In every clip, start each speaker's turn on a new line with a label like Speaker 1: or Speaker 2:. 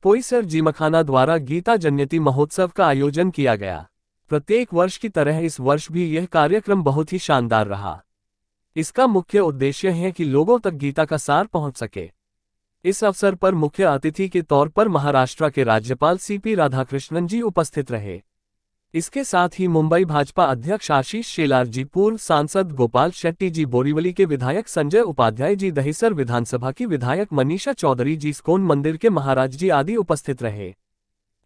Speaker 1: पोईसर जिमखाना द्वारा गीता जन्यति महोत्सव का आयोजन किया गया। प्रत्येक वर्ष की तरह इस वर्ष भी यह कार्यक्रम बहुत ही शानदार रहा। इसका मुख्य उद्देश्य है कि लोगों तक गीता का सार पहुंच सके। इस अवसर पर मुख्य अतिथि के तौर पर महाराष्ट्र के राज्यपाल सीपी राधाकृष्णन जी उपस्थित रहे। इसके साथ ही मुंबई भाजपा अध्यक्ष आशीष शेलार जी, पूर्व सांसद गोपाल शेट्टी जी, बोरीवली के विधायक संजय उपाध्याय जी, दहिसर विधानसभा की विधायक मनीषा चौधरी जी, इस्कॉन मंदिर के महाराज जी आदि उपस्थित रहे।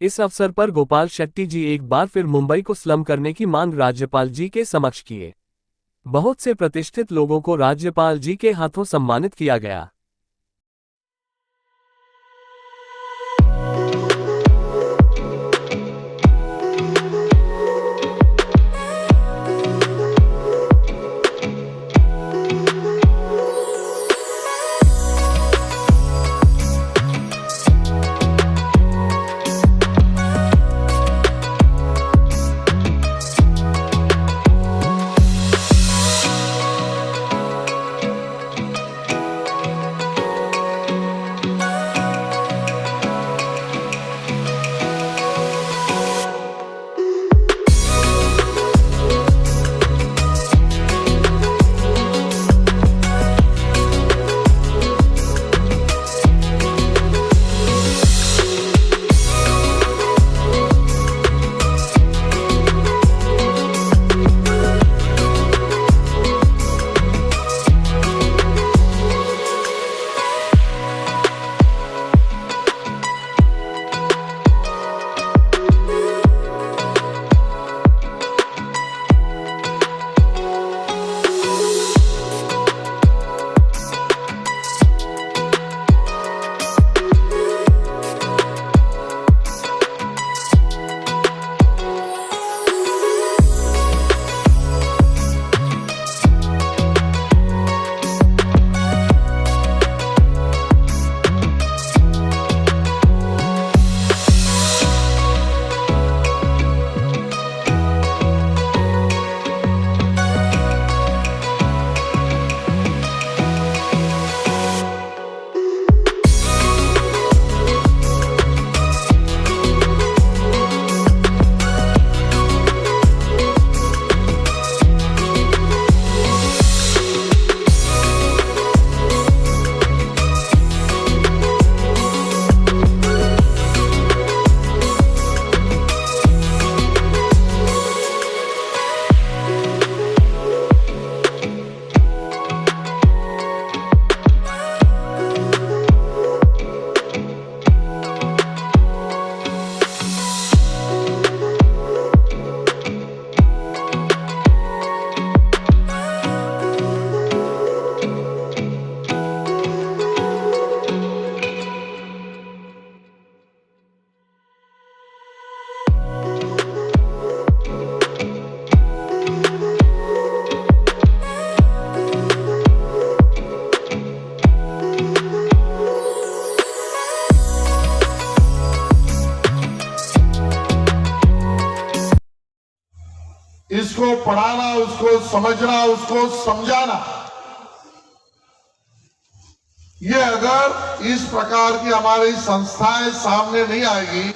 Speaker 1: इस अवसर पर गोपाल शेट्टी जी एक बार फिर मुंबई को स्लम करने की मांग राज्यपाल जी के समक्ष किए। बहुत से प्रतिष्ठित लोगों को राज्यपाल जी के हाथों सम्मानित किया गया।
Speaker 2: इसको पढ़ाना, उसको समझना, उसको समझाना, ये अगर इस प्रकार की हमारी संस्थाएं सामने नहीं आएगी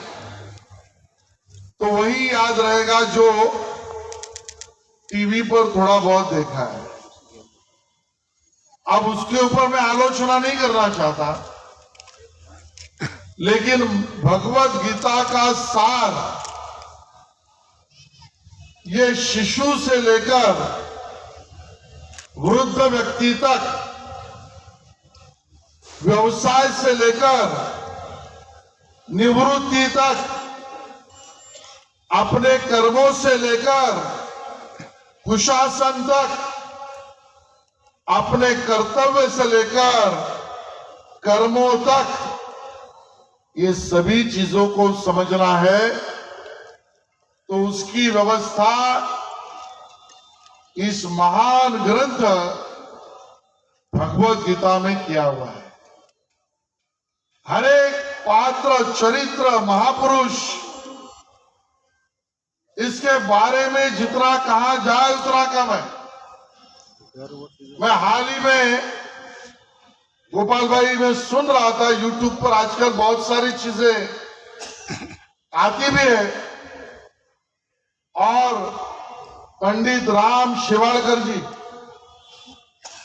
Speaker 2: तो वही याद रहेगा जो टीवी पर थोड़ा बहुत देखा है। अब उसके ऊपर मैं आलोचना नहीं करना चाहता, लेकिन भगवत गीता का सार ये शिशु से लेकर वृद्ध व्यक्ति तक, व्यवसाय से लेकर निवृत्ति तक, अपने कर्मों से लेकर कुशासन तक, अपने कर्तव्य से लेकर कर्मों तक, ये सभी चीजों को समझना है तो उसकी व्यवस्था इस महान ग्रंथ भगवत गीता में किया हुआ है। हर एक पात्र, चरित्र, महापुरुष, इसके बारे में जितना कहा जाए उतना कम है। मैं हाल ही में गोपाल भाई, मैं सुन रहा था यूट्यूब पर आजकल बहुत सारी चीजें आती भी है, और पंडित राम शिवाड़कर जी,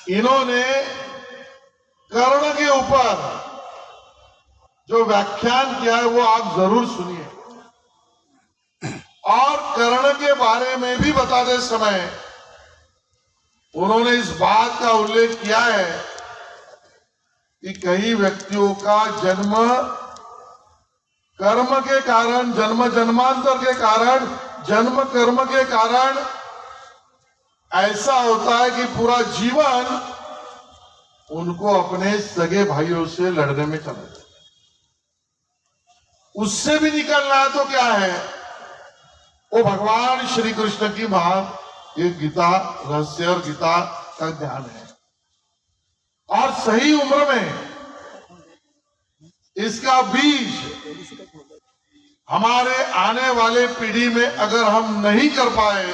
Speaker 2: इन्होंने कर्ण के ऊपर जो व्याख्यान किया है वो आप जरूर सुनिए। और कर्ण के बारे में भी बताते समय उन्होंने इस बात का उल्लेख किया है कि कई व्यक्तियों का जन्म कर्म के कारण, जन्म जन्मांतर के कारण, जन्म कर्म के कारण ऐसा होता है कि पूरा जीवन उनको अपने सगे भाइयों से लड़ने में चला जाता है। उससे भी निकलना है तो क्या है, वो भगवान श्री कृष्ण की ये गीता रहस्य और गीता का ध्यान है। और सही उम्र में इसका बीज हमारे आने वाले पीढ़ी में अगर हम नहीं कर पाए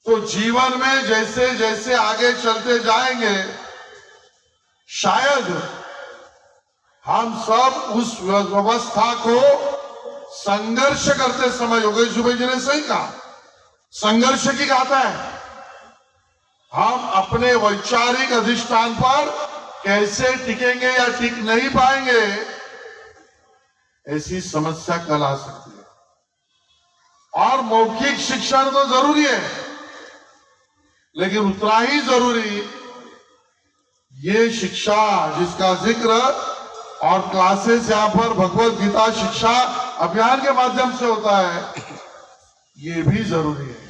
Speaker 2: तो जीवन में जैसे जैसे आगे चलते जाएंगे शायद हम सब उस व्यवस्था को संघर्ष करते समय, योगेश दुबे जी ने सही कहा, संघर्ष की गाथा है, हम अपने वैचारिक अधिष्ठान पर कैसे टिकेंगे या टिक नहीं पाएंगे, ऐसी समस्या कल आ सकती है। और मौखिक शिक्षण तो जरूरी है, लेकिन उतना ही जरूरी ये शिक्षा जिसका जिक्र और क्लासेस यहां पर भगवत गीता शिक्षा अभियान के माध्यम से होता है, ये भी जरूरी है।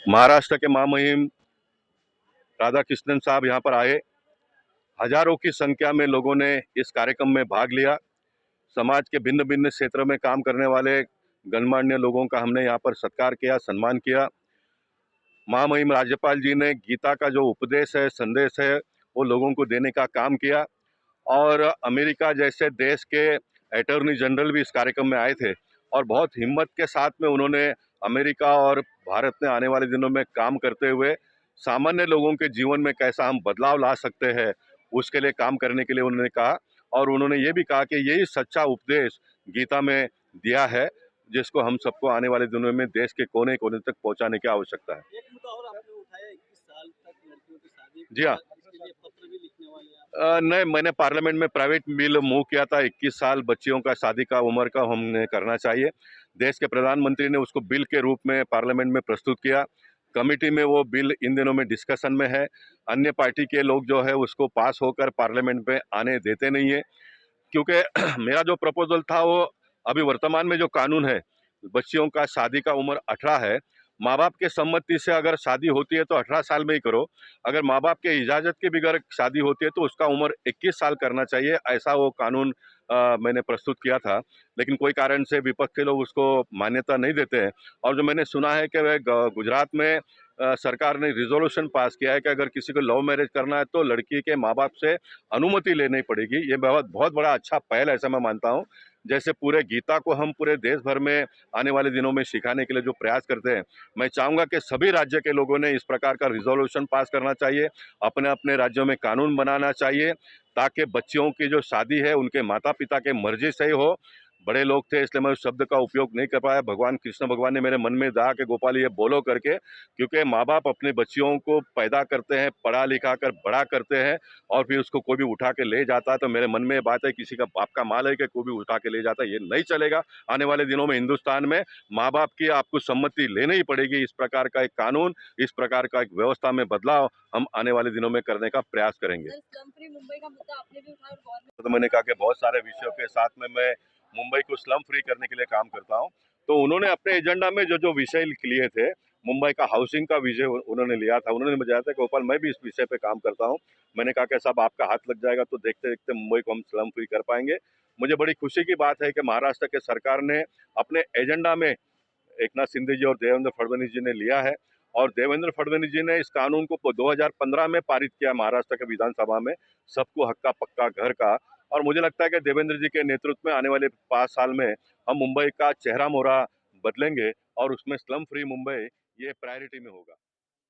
Speaker 3: महाराष्ट्र के महामहिम राधा कृष्णन साहब यहाँ पर आए। हजारों की संख्या में लोगों ने इस कार्यक्रम में भाग लिया। समाज के भिन्न भिन्न क्षेत्रों में काम करने वाले गणमान्य लोगों का हमने यहाँ पर सत्कार किया, सम्मान किया। महामहिम राज्यपाल जी ने गीता का जो उपदेश है, संदेश है, वो लोगों को देने का काम किया। और अमेरिका जैसे देश के अटॉर्नी जनरल भी इस कार्यक्रम में आए थे और बहुत हिम्मत के साथ में उन्होंने अमेरिका और भारत में आने वाले दिनों में काम करते हुए सामान्य लोगों के जीवन में कैसा हम बदलाव ला सकते हैं उसके लिए काम करने के लिए उन्होंने कहा। और उन्होंने ये भी कहा कि यही सच्चा उपदेश गीता में दिया है, जिसको हम सबको आने वाले दिनों में देश के कोने कोने तक पहुंचाने की आवश्यकता है।
Speaker 4: एक मुद्दा और आपने उठाया, 21 साल तक लड़कियों की शादी,
Speaker 3: जी हाँ,
Speaker 4: इसके लिए पत्र भी लिखने वाले हैं आप?
Speaker 3: नहीं, मैंने पार्लियामेंट में प्राइवेट बिल मूव किया था। 21 साल बच्चियों का शादी का उम्र का हमने करना चाहिए। देश के प्रधानमंत्री ने उसको बिल के रूप में पार्लियामेंट में प्रस्तुत किया। कमेटी में वो बिल इन दिनों में डिस्कशन में है। अन्य पार्टी के लोग जो है उसको पास होकर पार्लियामेंट में आने देते नहीं है, क्योंकि मेरा जो प्रपोजल था वो अभी वर्तमान में जो कानून है, बच्चियों का शादी का उम्र 18 है। माँ बाप के सम्मति से अगर शादी होती है तो 18 साल में ही करो। अगर माँ बाप के इजाज़त के बगैर शादी होती है तो उसका उम्र 21 साल करना चाहिए। ऐसा वो कानून मैंने प्रस्तुत किया था, लेकिन कोई कारण से विपक्ष के लोग उसको मान्यता नहीं देते हैं। और जो मैंने सुना है कि वह गुजरात में सरकार ने रिजोल्यूशन पास किया है कि अगर किसी को लव मैरिज करना है तो लड़की के माँ बाप से अनुमति लेनी पड़ेगी। ये बहुत बड़ा अच्छा पहल ऐसा मैं मानता हूँ। जैसे पूरे गीता को हम पूरे देश भर में आने वाले दिनों में सिखाने के लिए जो प्रयास करते हैं, मैं चाहूँगा कि सभी राज्य के लोगों ने इस प्रकार का रिजोल्यूशन पास करना चाहिए, अपने अपने राज्यों में कानून बनाना चाहिए, ताकि बच्चियों की जो शादी है उनके माता पिता के मर्जी से ही हो। बड़े लोग थे इसलिए मैं उस शब्द का उपयोग नहीं कर पाया। भगवान कृष्ण भगवान ने मेरे मन में कहा कि गोपाल ये बोलो करके, क्योंकि माँ बाप अपने बच्चियों को पैदा करते हैं, पढ़ा लिखा कर बड़ा करते हैं और फिर उसको कोई भी उठा के ले जाता है। तो मेरे मन में ये बात है, किसी का बाप का माल है कि कोई भी उठा के ले जाता है, ये नहीं चलेगा। आने वाले दिनों में हिंदुस्तान में माँ बाप की आपको सम्मति लेनी ही पड़ेगी। इस प्रकार का एक कानून, इस प्रकार का एक व्यवस्था में बदलाव हम आने वाले दिनों में करने का प्रयास करेंगे।
Speaker 4: स्लम फ्री मुंबई का मुद्दा आपने भी उठाया और गवर्नमेंट,
Speaker 3: तो मैंने कहा कि बहुत सारे विषयों के साथ में मैं मुंबई को स्लम फ्री करने के लिए काम करता हूं। तो उन्होंने अपने एजेंडा में जो जो विषय लिए थे, मुंबई का हाउसिंग का विषय उन्होंने लिया था। उन्होंने मुझे बताया था गोपाल मैं भी इस विषय पे काम करता हूं। मैंने कहा कि साहब आपका हाथ लग जाएगा तो देखते देखते मुंबई को हम स्लम फ्री कर पाएंगे। मुझे बड़ी खुशी की बात है कि महाराष्ट्र के सरकार ने अपने एजेंडा में एकनाथ शिंदे जी और देवेंद्र फडणवीस जी ने लिया है। और देवेंद्र फडणवीस जी ने इस कानून को 2015 में पारित किया महाराष्ट्र के विधानसभा में, सबको हक्का पक्का घर का। और मुझे लगता है कि देवेंद्र जी के नेतृत्व में आने वाले 5 साल में हम मुंबई का चेहरा मोहरा बदलेंगे और उसमें स्लम फ्री मुंबई ये प्रायोरिटी में होगा।